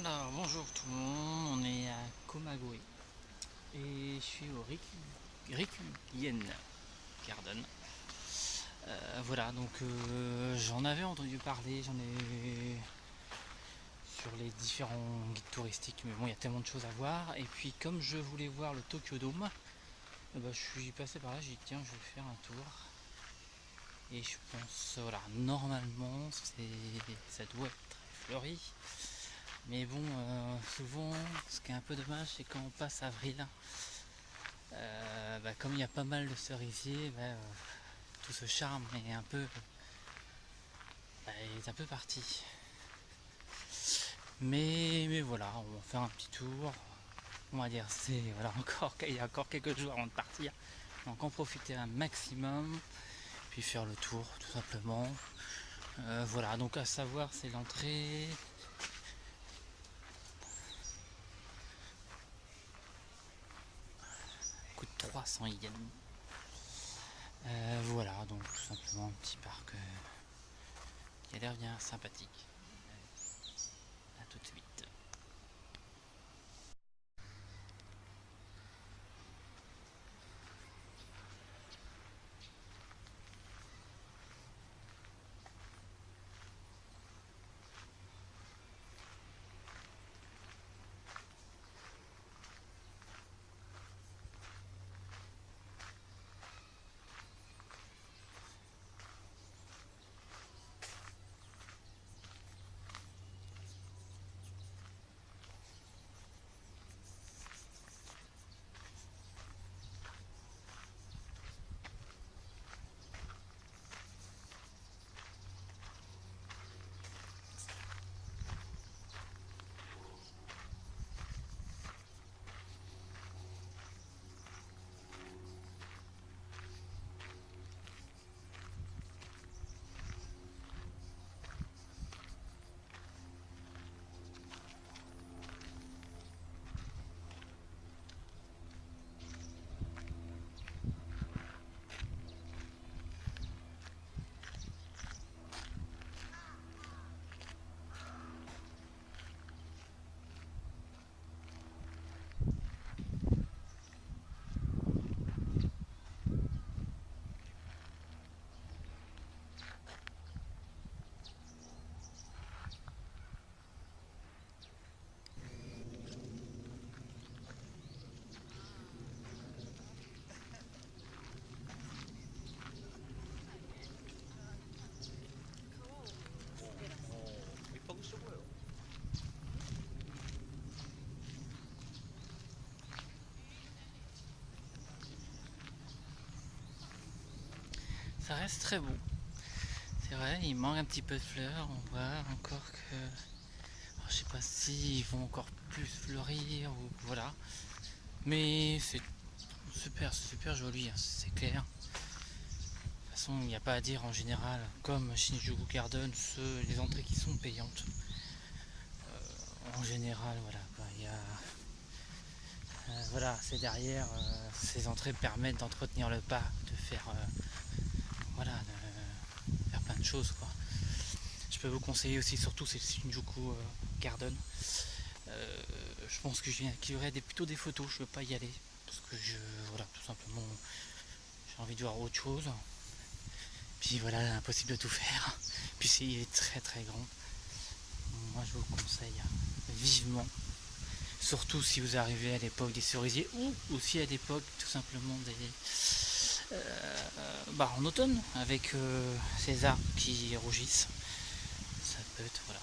Alors, bonjour tout le monde, on est à Komagoe et je suis au Rikugien Garden. Voilà, donc j'en avais entendu parler, j'en ai sur les différents guides touristiques, mais bon, il y a tellement de choses à voir. Et puis, comme je voulais voir le Tokyo Dome, je suis passé par là, j'ai dit tiens, je vais faire un tour. Et je pense, voilà, normalement, ça doit être très fleuri. Mais bon, souvent, ce qui est un peu dommage, c'est quand on passe avril, comme il y a pas mal de cerisiers, tout ce charme est un peu parti. Mais voilà, on va faire un petit tour. On va dire, il y a encore quelques jours avant de partir. Donc en profiter un maximum, puis faire le tour tout simplement. Voilà, donc à savoir, c'est l'entrée. Coûte 300 yens. Voilà, donc tout simplement un petit parc qui a l'air bien sympathique. A tout de suite. Ça reste très beau. C'est vrai, il manque un petit peu de fleurs. On voit encore que. Alors, je sais pas s'ils vont encore plus fleurir ou voilà. Mais c'est super joli, hein, c'est clair. De toute façon, il n'y a pas à dire en général. Comme Shinjuku Garden, les entrées qui sont payantes. En général, voilà. Voilà, c'est derrière. Ces entrées permettent d'entretenir le parc, de faire. Voilà, de faire plein de choses, quoi. Je peux vous conseiller aussi, surtout c'est Shinjuku Garden. Je pense que qu'il y aurait plutôt des photos, je ne veux pas y aller. Parce que voilà, tout simplement, j'ai envie de voir autre chose. Puis voilà, impossible de tout faire. Puis il est très grand. Moi je vous conseille vivement. Surtout si vous arrivez à l'époque des cerisiers ou aussi à l'époque tout simplement en automne avec ces arbres qui rougissent. Ça peut être voilà.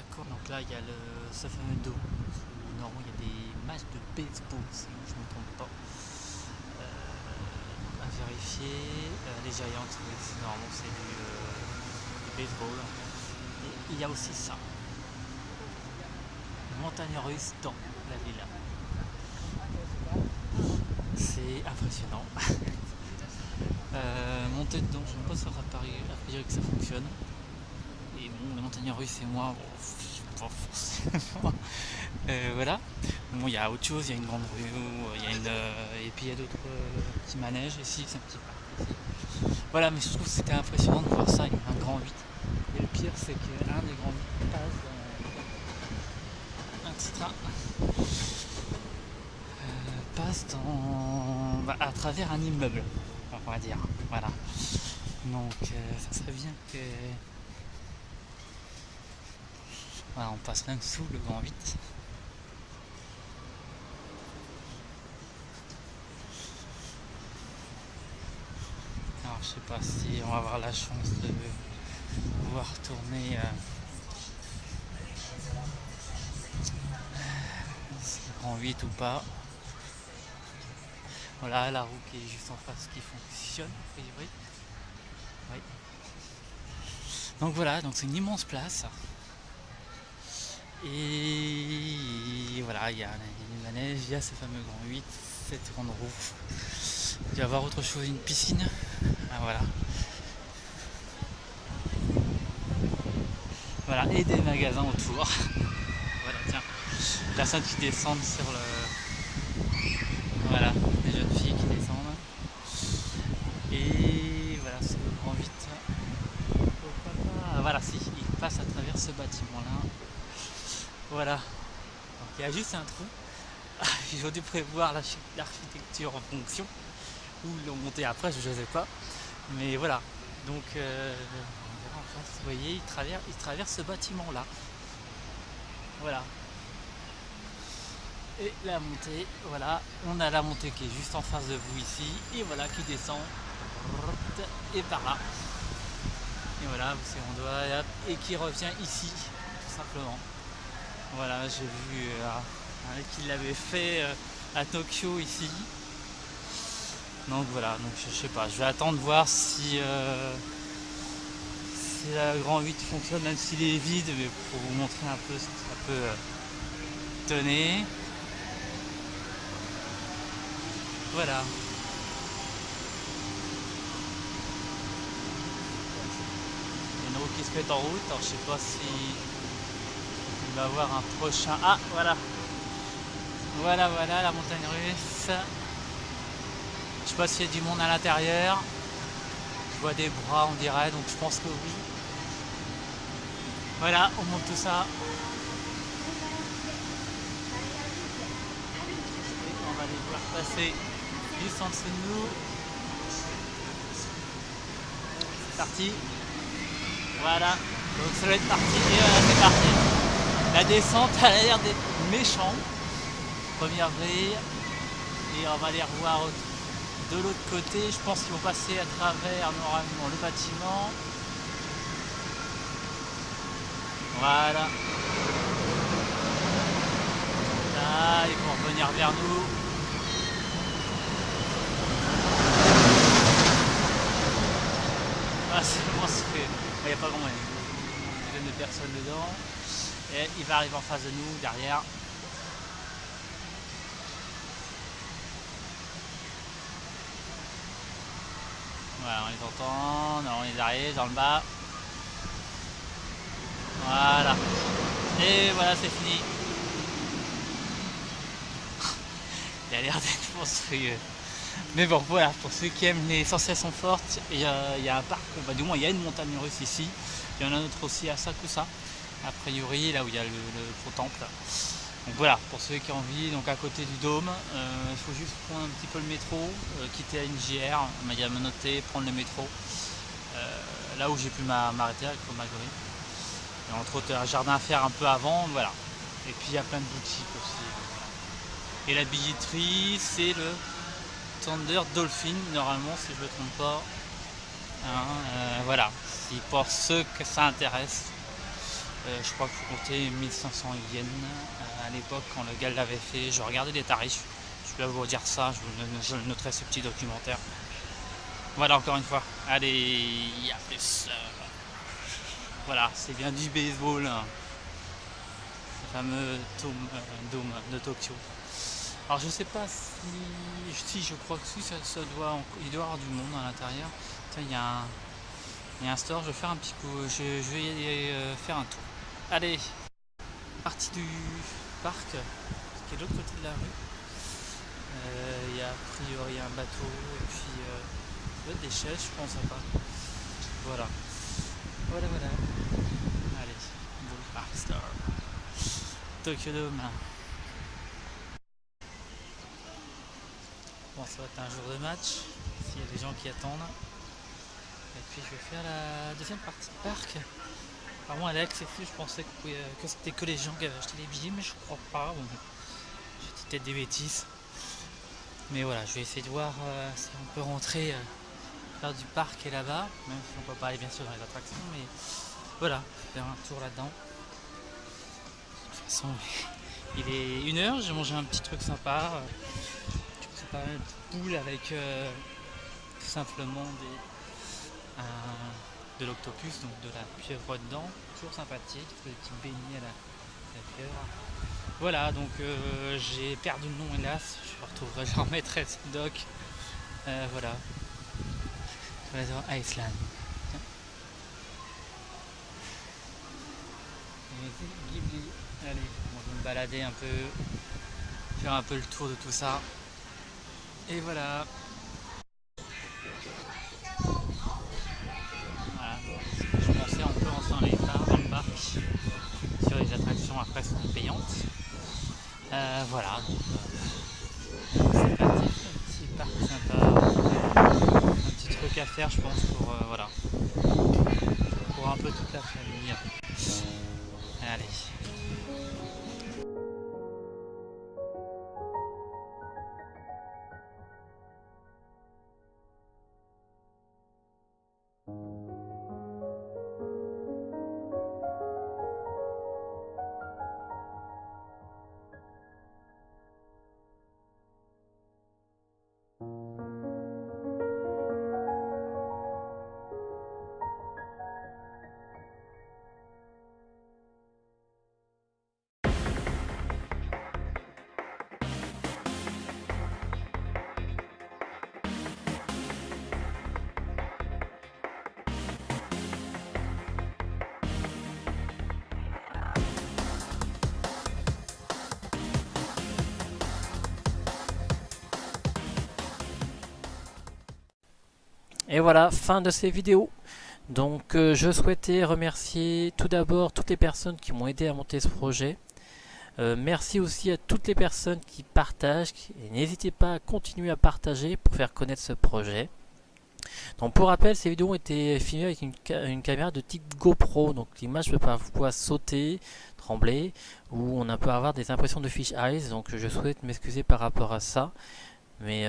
D'accord, donc là il y a ce fameux dôme où normalement il y a des matchs de baseball, si je ne me trompe pas. À vérifier. Les Giants, oui, normalement c'est du baseball. Et il y a aussi ça. Une montagne russe dans la ville. C'est impressionnant. Monter dedans, je ne sais pas si ça a priori que ça fonctionne. Et bon, la montagne russe et moi, bon, je sais pas forcément. Voilà. Bon, il y a autre chose, il y a une grande rue, il y a et puis il y a d'autres petits manèges ici, c'est un petit parc ici. Voilà, mais je trouve que c'était impressionnant de voir ça, un grand 8. Et le pire, c'est qu'un des grands 8 passe à travers un immeuble, on va dire. Voilà. Donc, ça serait bien que. Voilà, on passe même sous le grand 8. Alors je sais pas si on va avoir la chance de pouvoir tourner le grand 8 ou pas. Voilà la roue qui est juste en face qui fonctionne a priori. Oui. Donc voilà, donc c'est une immense place. Et voilà, il y a une manège, il y a ce fameux grand 8, cette grande roue. Il va y avoir autre chose, une piscine. Ah, voilà. Voilà, et des magasins autour. Voilà, tiens. Personnes qui descendent sur le. Voilà, les jeunes filles qui descendent. Et voilà, c'est le grand 8. Ah, voilà, si, il passe à travers ce bâtiment-là. Voilà. Donc il y a juste un trou. Ils ont dû prévoir l'architecture en fonction. Ou l'ont monté après, je ne sais pas. Mais voilà. Donc en face, vous voyez, il traverse ce bâtiment-là. Voilà. Et la montée, voilà. On a la montée qui est juste en face de vous ici. Et voilà, qui descend. Et par là. Et voilà, c'est on doit. Et qui revient ici, tout simplement. Voilà, j'ai vu un mec qui l'avait fait à Tokyo ici. Donc voilà, donc je sais pas, je vais attendre de voir si la grand 8 fonctionne, même s'il est vide, mais pour vous montrer un peu ce que ça peut donner. Voilà. Il y a une roue qui se met en route, alors je sais pas si il va y avoir un prochain. Ah voilà. Voilà la montagne russe. Je sais pas s'il y a du monde à l'intérieur. Je vois des bras on dirait, donc je pense que oui. Voilà, on monte tout ça. Et on va les voir passer juste en dessous de nous. C'est parti. Voilà, donc ça va être parti. Et voilà, c'est parti. La descente a l'air d'être méchante. Première grille. Et on va les revoir de l'autre côté. Je pense qu'ils vont passer à travers normalement le bâtiment. Voilà. Là, ils vont revenir vers nous. Ah, c'est monstrueux. Il n'y a pas grand monde. Une dizaine de personnes dedans. Et il va arriver en face de nous, derrière. Voilà, on les entend. Non, on les arrive dans le bas. Voilà. Et voilà, c'est fini. Il a l'air d'être monstrueux. Mais bon, voilà, pour ceux qui aiment les sensations fortes, il y a un parc, bah, du moins il y a une montagne russe ici. Il y en a un autre aussi à Sakusa, a priori, là où il y a le gros temple. Donc voilà, pour ceux qui ont envie, donc à côté du dôme, il faut juste prendre un petit peu le métro, quitter à une JR, il y a noté, prendre le métro. Là où j'ai pu m'arrêter avec Komaguri. Et entre autres, un jardin à faire un peu avant, voilà. Et puis il y a plein de boutiques aussi. Et la billetterie, c'est le Thunder Dolphin, normalement, si je ne me trompe pas. Hein, voilà, si pour ceux que ça intéresse. Je crois qu'il faut compter 1500 yens à l'époque quand le gars l'avait fait. Je regardais les tarifs. Je dois vous dire ça, je le noterai ce petit documentaire. Voilà, encore une fois. Allez, à plus. Voilà, c'est bien du baseball, hein. Le fameux dôme de Tokyo. Alors je sais pas si je crois que si il doit y avoir du monde à l'intérieur. Tiens, il y a un store, je vais faire un petit coup, je vais y aller faire un tour. Allez, partie du parc, qui est de l'autre côté de la rue. Il y a a priori un bateau et puis des chaises, je pense pas. Voilà. Voilà. Allez, Park Star. Tokyo Dome. Bon, ça va être un jour de match, s'il y a des gens qui attendent. Et puis je vais faire la deuxième partie de parc. Alors moi, Alex, je pensais que c'était que les gens qui avaient acheté les billets, mais je crois pas. Bon, j'ai dit peut-être des bêtises. Mais voilà, je vais essayer de voir si on peut rentrer faire du parc et là-bas, même si on peut pas aller bien sûr dans les attractions, mais voilà, faire un tour là-dedans. De toute façon, il est 1h, j'ai mangé un petit truc sympa. C'est pas mal de poules avec tout simplement de l'octopus, donc de la pieuvre dedans, toujours sympathique, des petits beignets à la pieuvre. Voilà, donc j'ai perdu le nom hélas, je remettrai ce doc. Voilà. Iceland. Ghibli. Allez, on va me balader un peu, faire un peu le tour de tout ça. Et voilà. Voilà. Je pensais on peut entrer dans le parc. Sur les attractions après sont payantes. Voilà. C'est un petit parc sympa. Un petit truc à faire je pense pour voilà. Pour un peu toute la famille. Allez. Et voilà, fin de ces vidéos. Donc je souhaitais remercier tout d'abord toutes les personnes qui m'ont aidé à monter ce projet. Merci aussi à toutes les personnes qui partagent. Et n'hésitez pas à continuer à partager pour faire connaître ce projet. Donc pour rappel, ces vidéos ont été filmées avec une caméra de type GoPro. Donc l'image peut parfois sauter, trembler, ou on peut avoir des impressions de fish eyes. Donc je souhaite m'excuser par rapport à ça. Mais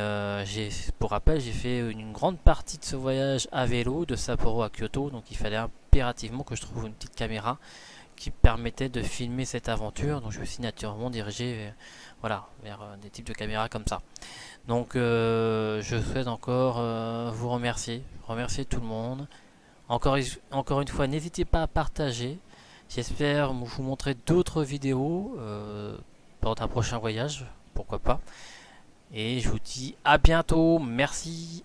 pour rappel, j'ai fait une grande partie de ce voyage à vélo de Sapporo à Kyoto, donc il fallait impérativement que je trouve une petite caméra qui permettait de filmer cette aventure. Donc je me suis naturellement dirigé vers des types de caméras comme ça. Donc je souhaite encore vous remercier tout le monde. Encore une fois, n'hésitez pas à partager. J'espère vous montrer d'autres vidéos lors d'un prochain voyage, pourquoi pas. Et je vous dis à bientôt, merci.